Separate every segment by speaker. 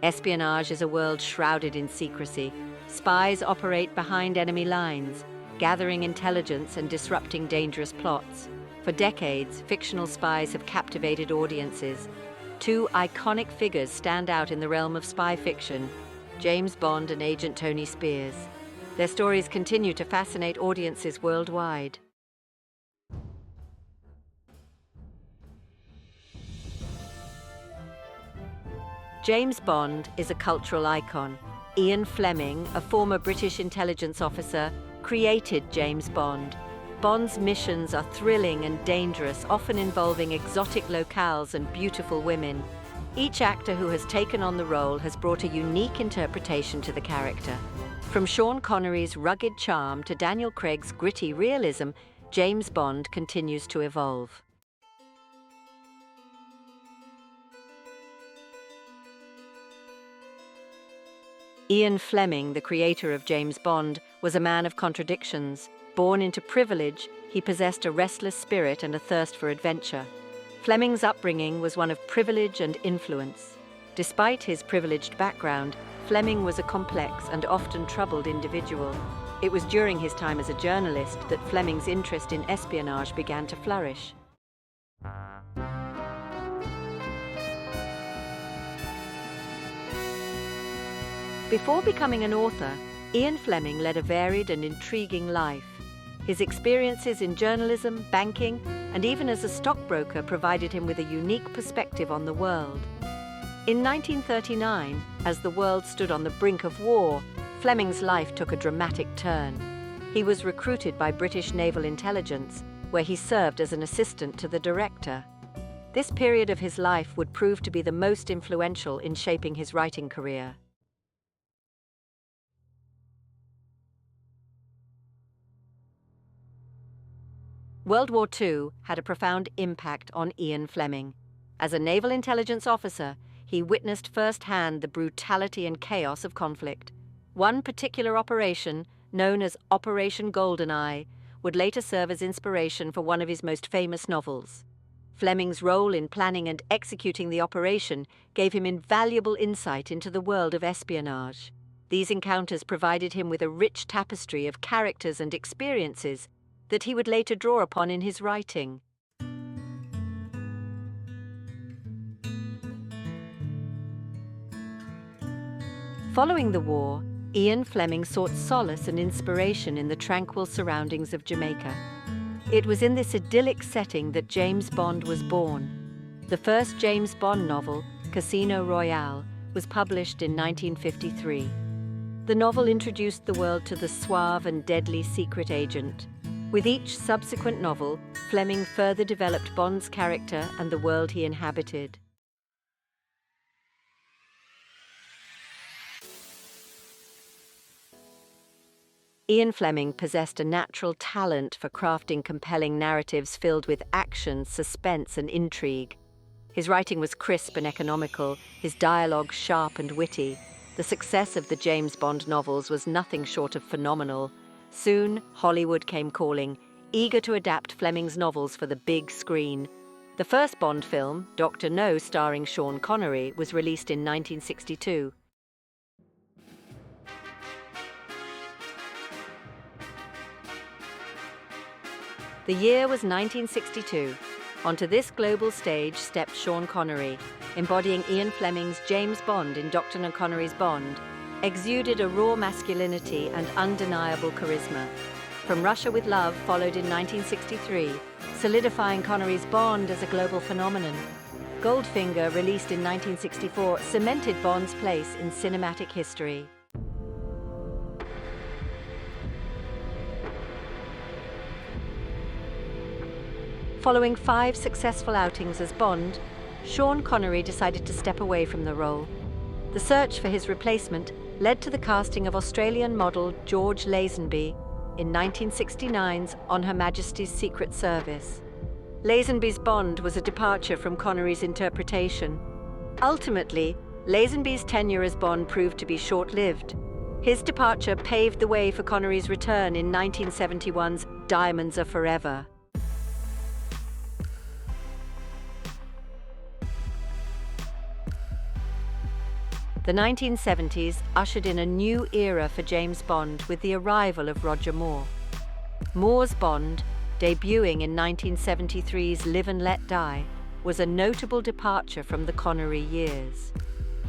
Speaker 1: Espionage is a world shrouded in secrecy. Spies operate behind enemy lines, gathering intelligence and disrupting dangerous plots. For decades, fictional spies have captivated audiences. Two iconic figures stand out in the realm of spy fiction: James Bond and Agent Tony Spears. Their stories continue to fascinate audiences worldwide. James Bond is a cultural icon. Ian Fleming, a former British intelligence officer, created James Bond. Bond's missions are thrilling and dangerous, often involving exotic locales and beautiful women. Each actor who has taken on the role has brought a unique interpretation to the character. From Sean Connery's rugged charm to Daniel Craig's gritty realism, James Bond continues to evolve. Ian Fleming, the creator of James Bond, was a man of contradictions. Born into privilege, he possessed a restless spirit and a thirst for adventure. Fleming's upbringing was one of privilege and influence. Despite his privileged background, Fleming was a complex and often troubled individual. It was during his time as a journalist that Fleming's interest in espionage began to flourish. Before becoming an author, Ian Fleming led a varied and intriguing life. His experiences in journalism, banking, and even as a stockbroker provided him with a unique perspective on the world. In 1939, as the world stood on the brink of war, Fleming's life took a dramatic turn. He was recruited by British Naval Intelligence, where he served as an assistant to the director. This period of his life would prove to be the most influential in shaping his writing career. World War II had a profound impact on Ian Fleming. As a naval intelligence officer, he witnessed firsthand the brutality and chaos of conflict. One particular operation, known as Operation GoldenEye, would later serve as inspiration for one of his most famous novels. Fleming's role in planning and executing the operation gave him invaluable insight into the world of espionage. These encounters provided him with a rich tapestry of characters and experiences that he would later draw upon in his writing. Following the war, Ian Fleming sought solace and inspiration in the tranquil surroundings of Jamaica. It was in this idyllic setting that James Bond was born. The first James Bond novel, Casino Royale, was published in 1953. The novel introduced the world to the suave and deadly secret agent. With each subsequent novel, Fleming further developed Bond's character and the world he inhabited. Ian Fleming possessed a natural talent for crafting compelling narratives filled with action, suspense, and intrigue. His writing was crisp and economical, his dialogue sharp and witty. The success of the James Bond novels was nothing short of phenomenal. Soon, Hollywood came calling, eager to adapt Fleming's novels for the big screen. The first Bond film, Dr. No, starring Sean Connery, was released in 1962. The year was 1962. Onto this global stage stepped Sean Connery, embodying Ian Fleming's James Bond in Dr. No. Connery's Bond, exuded a raw masculinity and undeniable charisma. From Russia with Love followed in 1963, solidifying Connery's Bond as a global phenomenon. Goldfinger, released in 1964, cemented Bond's place in cinematic history. Following 5 successful outings as Bond, Sean Connery decided to step away from the role. The search for his replacement led to the casting of Australian model George Lazenby in 1969's On Her Majesty's Secret Service. Lazenby's Bond was a departure from Connery's interpretation. Ultimately, Lazenby's tenure as Bond proved to be short-lived. His departure paved the way for Connery's return in 1971's Diamonds Are Forever. The 1970s ushered in a new era for James Bond with the arrival of Roger Moore. Moore's Bond, debuting in 1973's Live and Let Die, was a notable departure from the Connery years.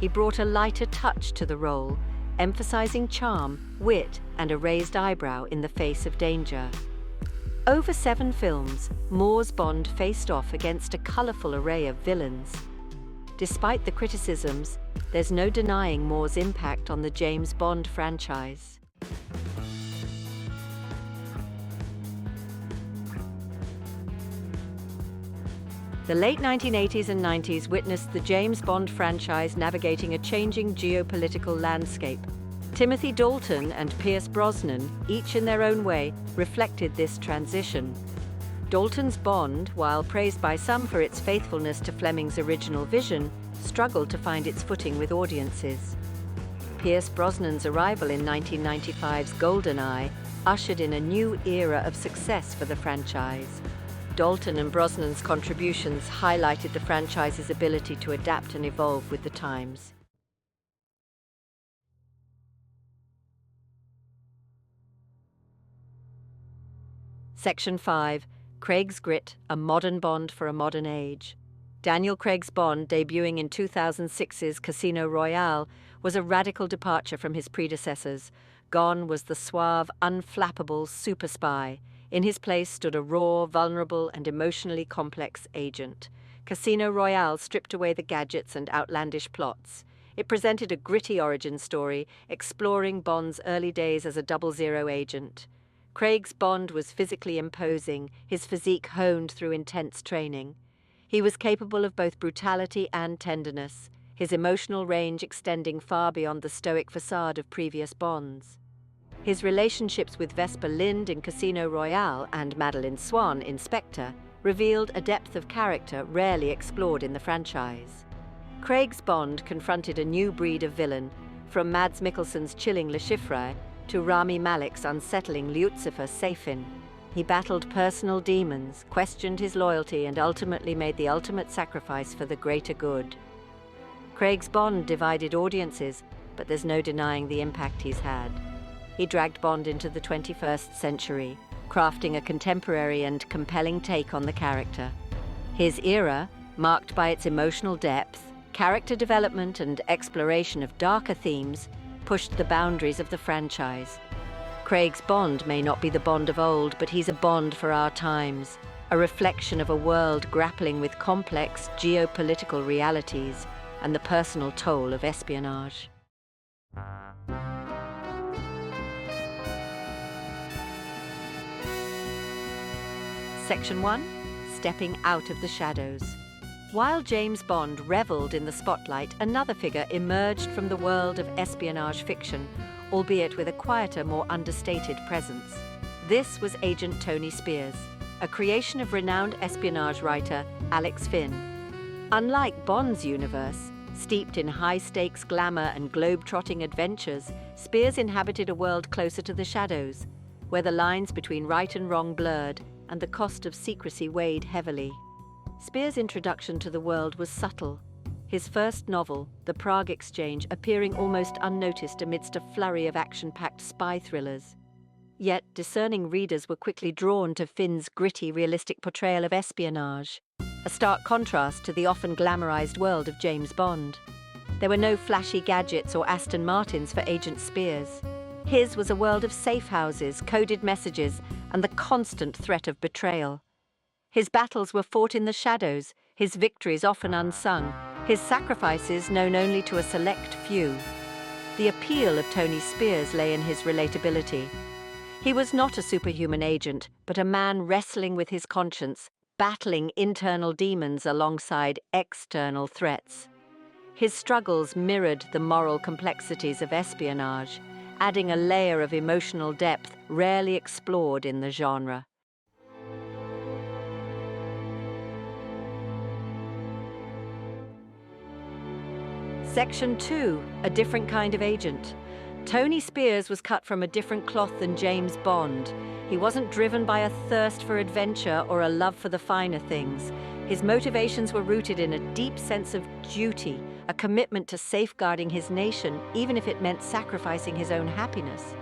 Speaker 1: He brought a lighter touch to the role, emphasizing charm, wit, and a raised eyebrow in the face of danger. Over 7 films, Moore's Bond faced off against a colorful array of villains. Despite the criticisms, there's no denying Moore's impact on the James Bond franchise. The late 1980s and 90s witnessed the James Bond franchise navigating a changing geopolitical landscape. Timothy Dalton and Pierce Brosnan, each in their own way, reflected this transition. Dalton's Bond, while praised by some for its faithfulness to Fleming's original vision, struggled to find its footing with audiences. Pierce Brosnan's arrival in 1995's GoldenEye ushered in a new era of success for the franchise. Dalton and Brosnan's contributions highlighted the franchise's ability to adapt and evolve with the times. Section 5. Craig's Grit, a modern Bond for a modern age. Daniel Craig's Bond, debuting in 2006's Casino Royale, was a radical departure from his predecessors. Gone was the suave, unflappable super spy. In his place stood a raw, vulnerable, and emotionally complex agent. Casino Royale stripped away the gadgets and outlandish plots. It presented a gritty origin story, exploring Bond's early days as a 00 agent. Craig's Bond was physically imposing, his physique honed through intense training. He was capable of both brutality and tenderness, his emotional range extending far beyond the stoic facade of previous Bonds. His relationships with Vesper Lynd in Casino Royale and Madeleine Swann in Spectre revealed a depth of character rarely explored in the franchise. Craig's Bond confronted a new breed of villain, from Mads Mikkelsen's chilling Le Chiffre to Rami Malek's unsettling Lucifer Safin. He battled personal demons, questioned his loyalty, and ultimately made the ultimate sacrifice for the greater good. Craig's Bond divided audiences, but there's no denying the impact he's had. He dragged Bond into the 21st century, crafting a contemporary and compelling take on the character. His era, marked by its emotional depth, character development, and exploration of darker themes, pushed the boundaries of the franchise. Craig's Bond may not be the Bond of old, but he's a Bond for our times, a reflection of a world grappling with complex geopolitical realities and the personal toll of espionage. Section 1. Stepping out of the shadows. While James Bond reveled in the spotlight, another figure emerged from the world of espionage fiction, albeit with a quieter, more understated presence. This was Agent Tony Spears, a creation of renowned espionage writer Alex Finn. Unlike Bond's universe, steeped in high-stakes glamour and globe-trotting adventures, Spears inhabited a world closer to the shadows, where the lines between right and wrong blurred and the cost of secrecy weighed heavily. Spears' introduction to the world was subtle, his first novel, The Prague Exchange, appearing almost unnoticed amidst a flurry of action-packed spy thrillers. Yet discerning readers were quickly drawn to Finn's gritty, realistic portrayal of espionage, a stark contrast to the often glamorized world of James Bond. There were no flashy gadgets or Aston Martins for Agent Spears. His was a world of safe houses, coded messages, and the constant threat of betrayal. His battles were fought in the shadows, his victories often unsung, his sacrifices known only to a select few. The appeal of Tony Spears lay in his relatability. He was not a superhuman agent, but a man wrestling with his conscience, battling internal demons alongside external threats. His struggles mirrored the moral complexities of espionage, adding a layer of emotional depth rarely explored in the genre. Section 2, A Different Kind of Agent. Tony Spears was cut from a different cloth than James Bond. He wasn't driven by a thirst for adventure or a love for the finer things. His motivations were rooted in a deep sense of duty, a commitment to safeguarding his nation even if it meant sacrificing his own happiness.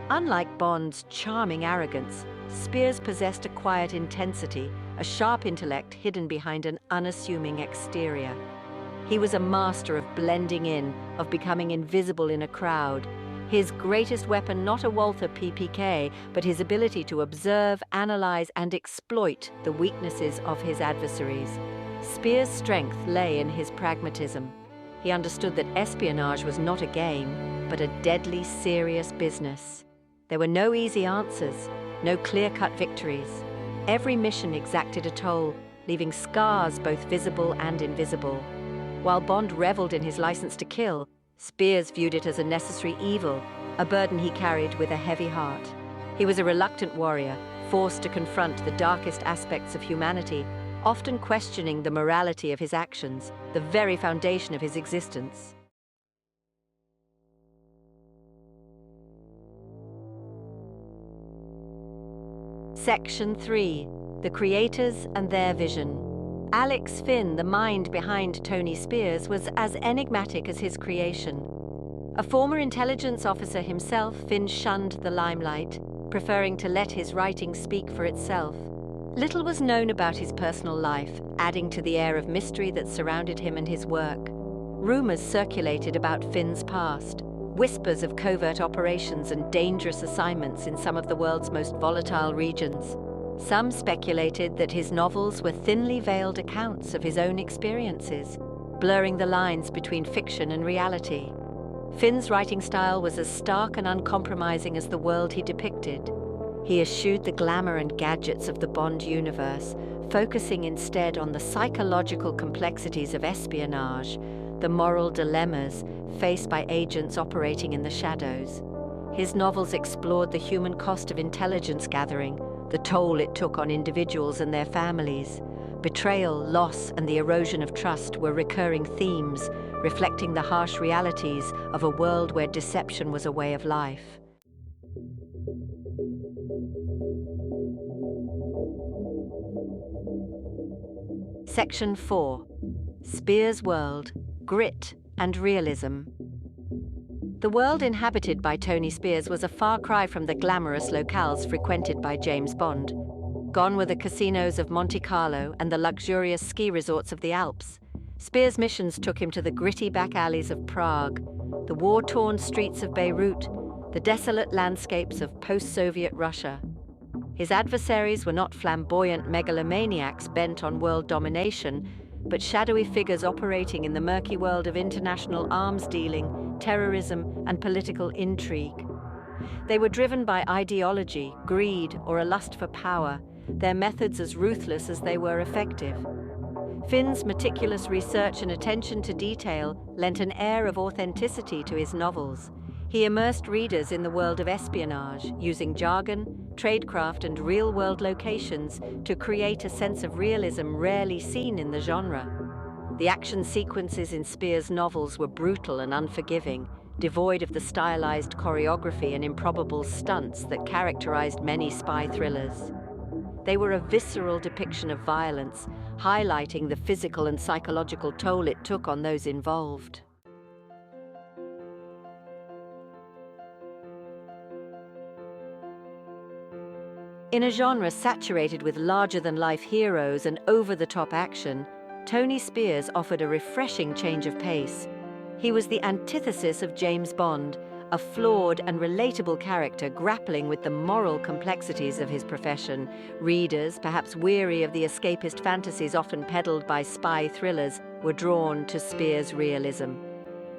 Speaker 1: Unlike Bond's charming arrogance, Spears possessed a quiet intensity, a sharp intellect hidden behind an unassuming exterior. He was a master of blending in, of becoming invisible in a crowd. His greatest weapon not a Walther PPK, but his ability to observe, analyze, and exploit the weaknesses of his adversaries. Spears' strength lay in his pragmatism. He understood that espionage was not a game, but a deadly serious business. There were no easy answers, no clear-cut victories. Every mission exacted a toll, leaving scars both visible and invisible. While Bond reveled in his license to kill, Spears viewed it as a necessary evil, a burden he carried with a heavy heart. He was a reluctant warrior, forced to confront the darkest aspects of humanity, often questioning the morality of his actions, the very foundation of his existence. Section 3. The Creators and Their Vision. Alex Finn, the mind behind Tony Spears, was as enigmatic as his creation. A former intelligence officer himself, Finn shunned the limelight, preferring to let his writing speak for itself. Little was known about his personal life, adding to the air of mystery that surrounded him and his work. Rumors circulated about Finn's past, whispers of covert operations and dangerous assignments in some of the world's most volatile regions. Some speculated that his novels were thinly veiled accounts of his own experiences, blurring the lines between fiction and reality. Finn's writing style was as stark and uncompromising as the world he depicted. He eschewed the glamour and gadgets of the Bond universe, focusing instead on the psychological complexities of espionage, the moral dilemmas faced by agents operating in the shadows. His novels explored the human cost of intelligence gathering, the toll it took on individuals and their families. Betrayal, loss, and the erosion of trust were recurring themes, reflecting the harsh realities of a world where deception was a way of life. Section 4. Spears' World, Grit and Realism. The world inhabited by Tony Spears was a far cry from the glamorous locales frequented by James Bond. Gone were the casinos of Monte Carlo and the luxurious ski resorts of the Alps. Spears' missions took him to the gritty back alleys of Prague, the war-torn streets of Beirut, the desolate landscapes of post-Soviet Russia. His adversaries were not flamboyant megalomaniacs bent on world domination, but shadowy figures operating in the murky world of international arms dealing, terrorism, and political intrigue. They were driven by ideology, greed, or a lust for power, their methods as ruthless as they were effective. Finn's meticulous research and attention to detail lent an air of authenticity to his novels. He immersed readers in the world of espionage, using jargon, tradecraft, and real-world locations to create a sense of realism rarely seen in the genre. The action sequences in Spears' novels were brutal and unforgiving, devoid of the stylized choreography and improbable stunts that characterized many spy thrillers. They were a visceral depiction of violence, highlighting the physical and psychological toll it took on those involved. In a genre saturated with larger-than-life heroes and over-the-top action, Tony Spears offered a refreshing change of pace. He was the antithesis of James Bond, a flawed and relatable character grappling with the moral complexities of his profession. Readers, perhaps weary of the escapist fantasies often peddled by spy thrillers, were drawn to Spears' realism.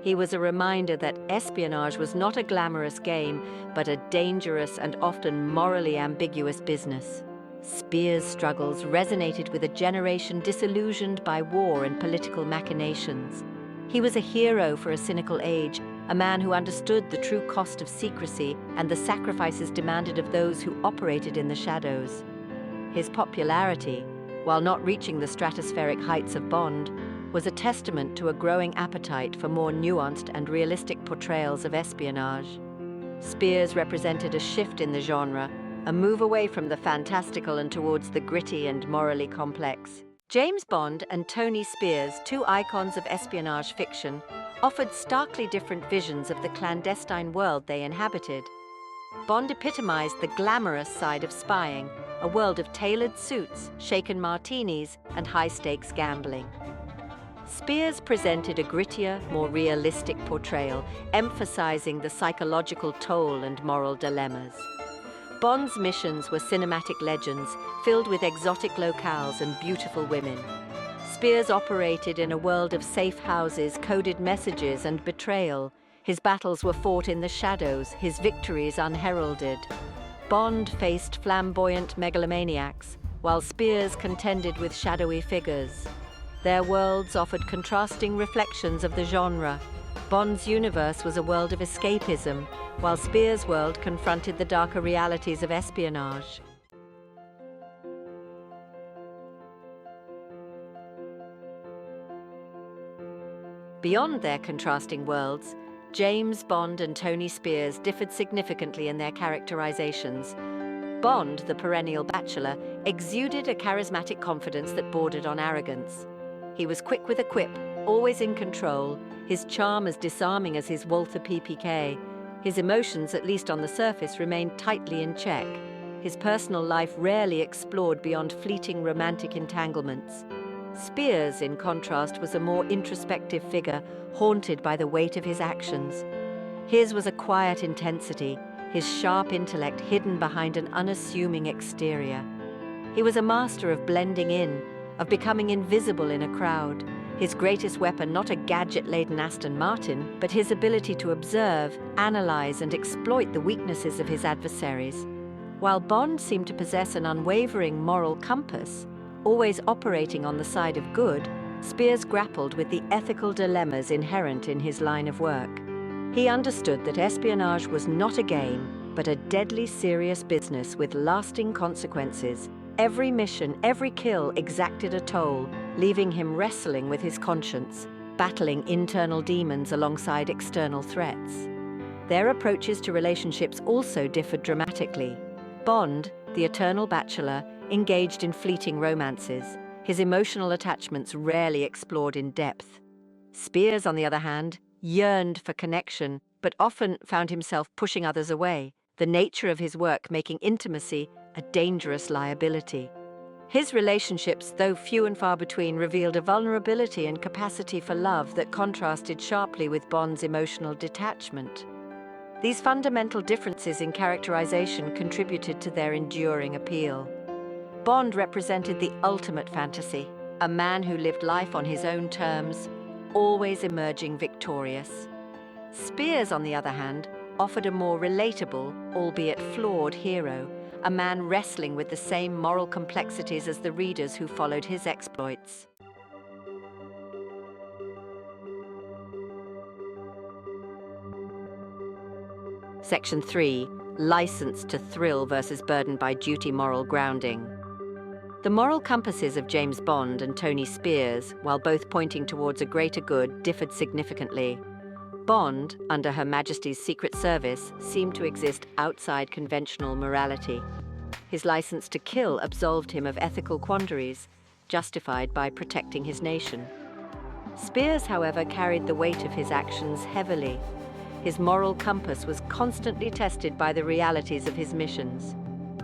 Speaker 1: He was a reminder that espionage was not a glamorous game, but a dangerous and often morally ambiguous business. Spears' struggles resonated with a generation disillusioned by war and political machinations. He was a hero for a cynical age, a man who understood the true cost of secrecy and the sacrifices demanded of those who operated in the shadows. His popularity, while not reaching the stratospheric heights of Bond, was a testament to a growing appetite for more nuanced and realistic portrayals of espionage. Spears represented a shift in the genre, a move away from the fantastical and towards the gritty and morally complex. James Bond and Tony Spears, two icons of espionage fiction, offered starkly different visions of the clandestine world they inhabited. Bond epitomized the glamorous side of spying, a world of tailored suits, shaken martinis, and high-stakes gambling. Spears presented a grittier, more realistic portrayal, emphasizing the psychological toll and moral dilemmas. Bond's missions were cinematic legends, filled with exotic locales and beautiful women. Spears operated in a world of safe houses, coded messages, and betrayal. His battles were fought in the shadows, his victories unheralded. Bond faced flamboyant megalomaniacs, while Spears contended with shadowy figures. Their worlds offered contrasting reflections of the genre. Bond's universe was a world of escapism, while Spears' world confronted the darker realities of espionage. Beyond their contrasting worlds, James Bond and Tony Spears differed significantly in their characterizations. Bond, the perennial bachelor, exuded a charismatic confidence that bordered on arrogance. He was quick with a quip, always in control, his charm as disarming as his Walther PPK. His emotions, at least on the surface, remained tightly in check. His personal life rarely explored beyond fleeting romantic entanglements. Spears, in contrast, was a more introspective figure, haunted by the weight of his actions. His was a quiet intensity, his sharp intellect hidden behind an unassuming exterior. He was a master of blending in, of becoming invisible in a crowd. His greatest weapon, not a gadget-laden Aston Martin, but his ability to observe, analyze, and exploit the weaknesses of his adversaries. While Bond seemed to possess an unwavering moral compass, always operating on the side of good, Spears grappled with the ethical dilemmas inherent in his line of work. He understood that espionage was not a game, but a deadly serious business with lasting consequences. Every mission, every kill exacted a toll, leaving him wrestling with his conscience, battling internal demons alongside external threats. Their approaches to relationships also differed dramatically. Bond, the eternal bachelor, engaged in fleeting romances, his emotional attachments rarely explored in depth. Spears, on the other hand, yearned for connection, but often found himself pushing others away, the nature of his work making intimacy a dangerous liability. His relationships, though few and far between, revealed a vulnerability and capacity for love that contrasted sharply with Bond's emotional detachment. These fundamental differences in characterization contributed to their enduring appeal. Bond represented the ultimate fantasy, a man who lived life on his own terms, always emerging victorious. Spears, on the other hand, offered a more relatable, albeit flawed hero, a man wrestling with the same moral complexities as the readers who followed his exploits. Section 3. License to thrill versus burdened by duty moral grounding. The moral compasses of James Bond and Tony Spears, while both pointing towards a greater good, differed significantly. Bond, under Her Majesty's Secret Service, seemed to exist outside conventional morality. His license to kill absolved him of ethical quandaries, justified by protecting his nation. Spears, however, carried the weight of his actions heavily. His moral compass was constantly tested by the realities of his missions.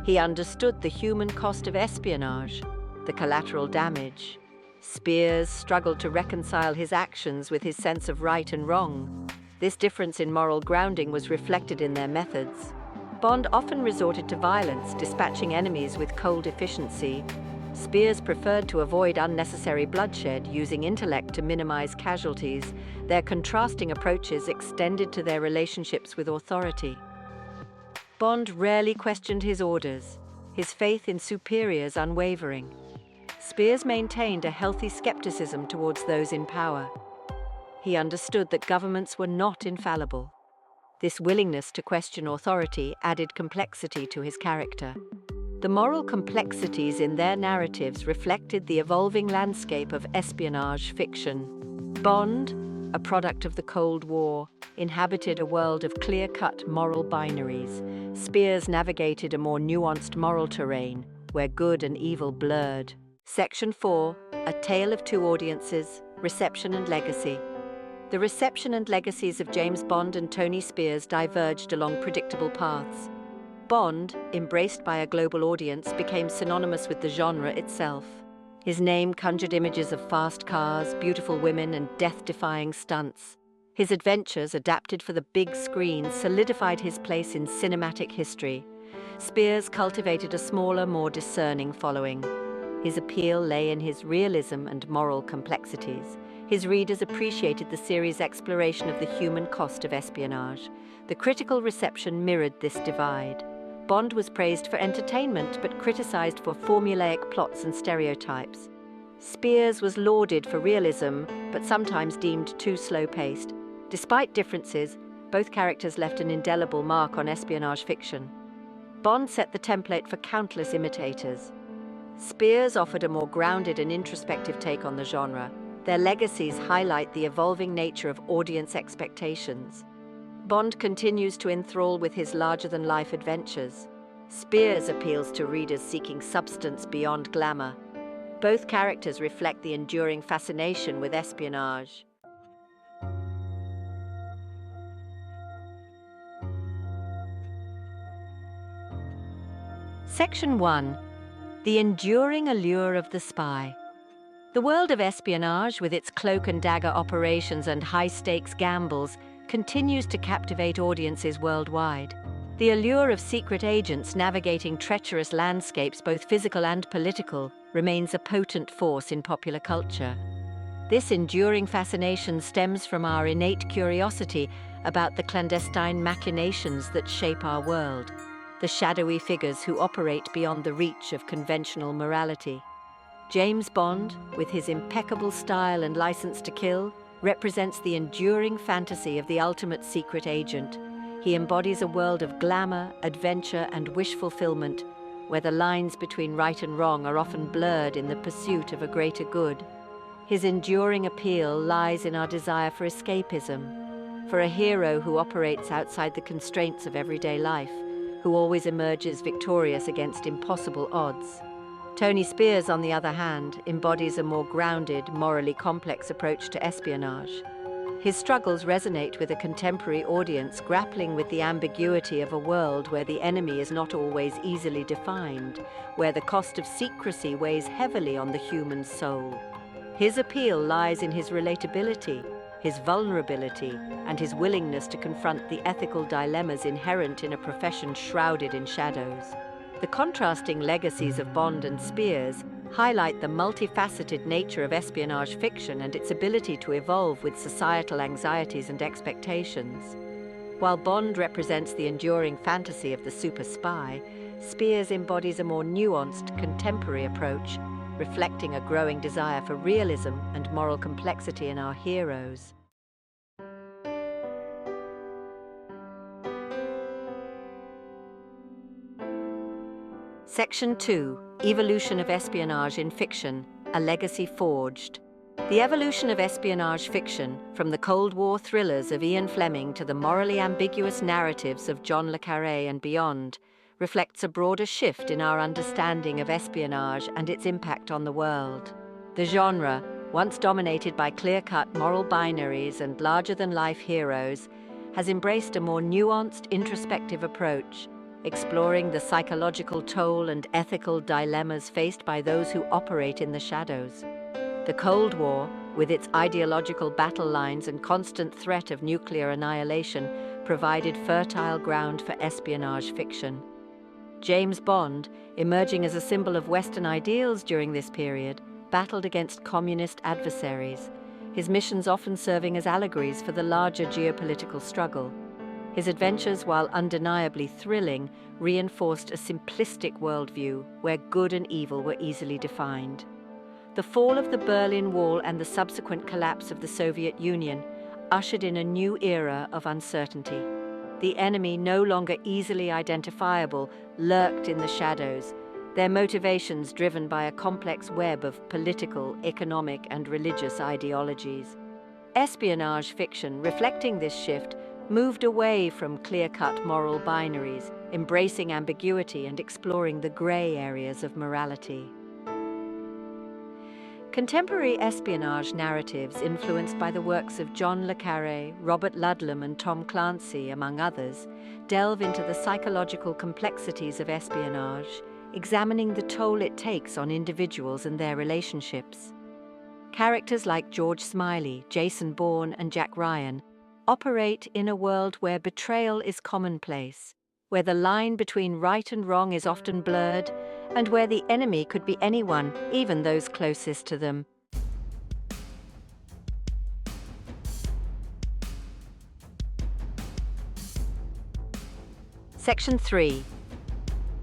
Speaker 1: He understood the human cost of espionage, the collateral damage. Spears struggled to reconcile his actions with his sense of right and wrong. This difference in moral grounding was reflected in their methods. Bond often resorted to violence, dispatching enemies with cold efficiency. Spears preferred to avoid unnecessary bloodshed, using intellect to minimize casualties. Their contrasting approaches extended to their relationships with authority. Bond rarely questioned his orders, his faith in superiors unwavering. Spears maintained a healthy skepticism towards those in power. He understood that governments were not infallible. This willingness to question authority added complexity to his character. The moral complexities in their narratives reflected the evolving landscape of espionage fiction. Bond, a product of the Cold War, inhabited a world of clear-cut moral binaries. Spears navigated a more nuanced moral terrain, where good and evil blurred. Section 4. A Tale of Two Audiences, Reception and Legacy. The reception and legacies of James Bond and Tony Spears diverged along predictable paths. Bond, embraced by a global audience, became synonymous with the genre itself. His name conjured images of fast cars, beautiful women, and death-defying stunts. His adventures, adapted for the big screen, solidified his place in cinematic history. Spears cultivated a smaller, more discerning following. His appeal lay in his realism and moral complexities. His readers appreciated the series' exploration of the human cost of espionage. The critical reception mirrored this divide. Bond was praised for entertainment, but criticized for formulaic plots and stereotypes. Spears was lauded for realism, but sometimes deemed too slow-paced. Despite differences, both characters left an indelible mark on espionage fiction. Bond set the template for countless imitators. Spears offered a more grounded and introspective take on the genre. Their legacies highlight the evolving nature of audience expectations. Bond continues to enthrall with his larger-than-life adventures. Spears appeals to readers seeking substance beyond glamour. Both characters reflect the enduring fascination with espionage. Section 1. The enduring allure of the spy. The world of espionage, with its cloak and dagger operations and high-stakes gambles, continues to captivate audiences worldwide. The allure of secret agents navigating treacherous landscapes, both physical and political, remains a potent force in popular culture. This enduring fascination stems from our innate curiosity about the clandestine machinations that shape our world, the shadowy figures who operate beyond the reach of conventional morality. James Bond, with his impeccable style and license to kill, represents the enduring fantasy of the ultimate secret agent. He embodies a world of glamour, adventure, and wish fulfillment, where the lines between right and wrong are often blurred in the pursuit of a greater good. His enduring appeal lies in our desire for escapism, for a hero who operates outside the constraints of everyday life, who always emerges victorious against impossible odds. Tony Spears, on the other hand, embodies a more grounded, morally complex approach to espionage. His struggles resonate with a contemporary audience grappling with the ambiguity of a world where the enemy is not always easily defined, where the cost of secrecy weighs heavily on the human soul. His appeal lies in his relatability, his vulnerability, and his willingness to confront the ethical dilemmas inherent in a profession shrouded in shadows. The contrasting legacies of Bond and Spears highlight the multifaceted nature of espionage fiction and its ability to evolve with societal anxieties and expectations. While Bond represents the enduring fantasy of the super spy, Spears embodies a more nuanced, contemporary approach, reflecting a growing desire for realism and moral complexity in our heroes. Section 2. Evolution of Espionage in Fiction, a Legacy Forged. The evolution of espionage fiction, from the Cold War thrillers of Ian Fleming to the morally ambiguous narratives of John le Carré and beyond, reflects a broader shift in our understanding of espionage and its impact on the world. The genre, once dominated by clear-cut moral binaries and larger-than-life heroes, has embraced a more nuanced, introspective approach, exploring the psychological toll and ethical dilemmas faced by those who operate in the shadows. The Cold War, with its ideological battle lines and constant threat of nuclear annihilation, provided fertile ground for espionage fiction. James Bond, emerging as a symbol of Western ideals during this period, battled against communist adversaries, his missions often serving as allegories for the larger geopolitical struggle. His adventures, while undeniably thrilling, reinforced a simplistic worldview where good and evil were easily defined. The fall of the Berlin Wall and the subsequent collapse of the Soviet Union ushered in a new era of uncertainty. The enemy, no longer easily identifiable, lurked in the shadows, their motivations driven by a complex web of political, economic, and religious ideologies. Espionage fiction, reflecting this shift, moved away from clear-cut moral binaries, embracing ambiguity and exploring the grey areas of morality. Contemporary espionage narratives influenced by the works of John le Carré, Robert Ludlum, and Tom Clancy, among others, delve into the psychological complexities of espionage, examining the toll it takes on individuals and their relationships. Characters like George Smiley, Jason Bourne, and Jack Ryan operate in a world where betrayal is commonplace, where the line between right and wrong is often blurred, and where the enemy could be anyone, even those closest to them. Section 3.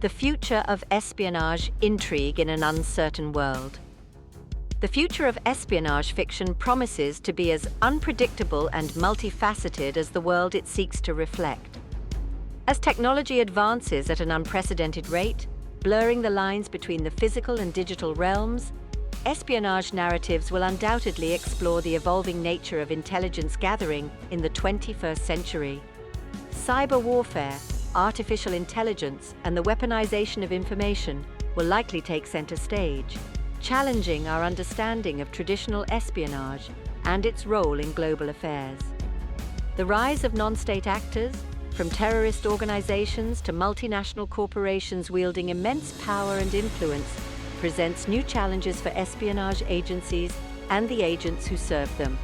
Speaker 1: The future of espionage intrigue in an uncertain world. The future of espionage fiction promises to be as unpredictable and multifaceted as the world it seeks to reflect. As technology advances at an unprecedented rate, blurring the lines between the physical and digital realms, espionage narratives will undoubtedly explore the evolving nature of intelligence gathering in the 21st century. Cyber warfare, artificial intelligence, and the weaponization of information will likely take center stage, challenging our understanding of traditional espionage and its role in global affairs. The rise of non-state actors, from terrorist organizations to multinational corporations wielding immense power and influence, presents new challenges for espionage agencies and the agents who serve them.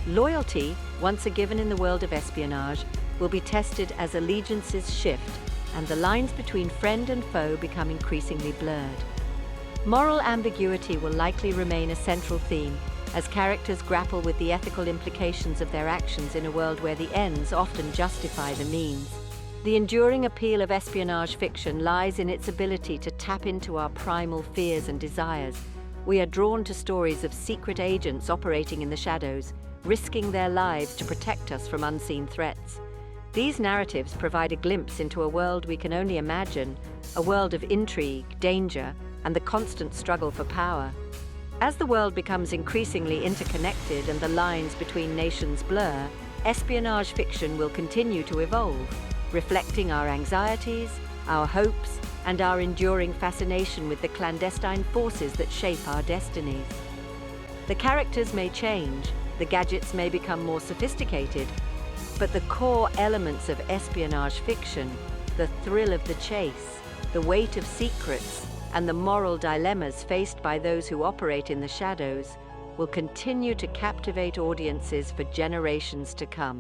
Speaker 1: Loyalty, once a given in the world of espionage, will be tested as allegiances shift and the lines between friend and foe become increasingly blurred. Moral ambiguity will likely remain a central theme as characters grapple with the ethical implications of their actions in a world where the ends often justify the means. The enduring appeal of espionage fiction lies in its ability to tap into our primal fears and desires. We are drawn to stories of secret agents operating in the shadows, risking their lives to protect us from unseen threats. These narratives provide a glimpse into a world we can only imagine, a world of intrigue, danger, and the constant struggle for power. As the world becomes increasingly interconnected and the lines between nations blur, espionage fiction will continue to evolve, reflecting our anxieties, our hopes, and our enduring fascination with the clandestine forces that shape our destinies. The characters may change, the gadgets may become more sophisticated, but the core elements of espionage fiction, the thrill of the chase, the weight of secrets, and the moral dilemmas faced by those who operate in the shadows, will continue to captivate audiences for generations to come.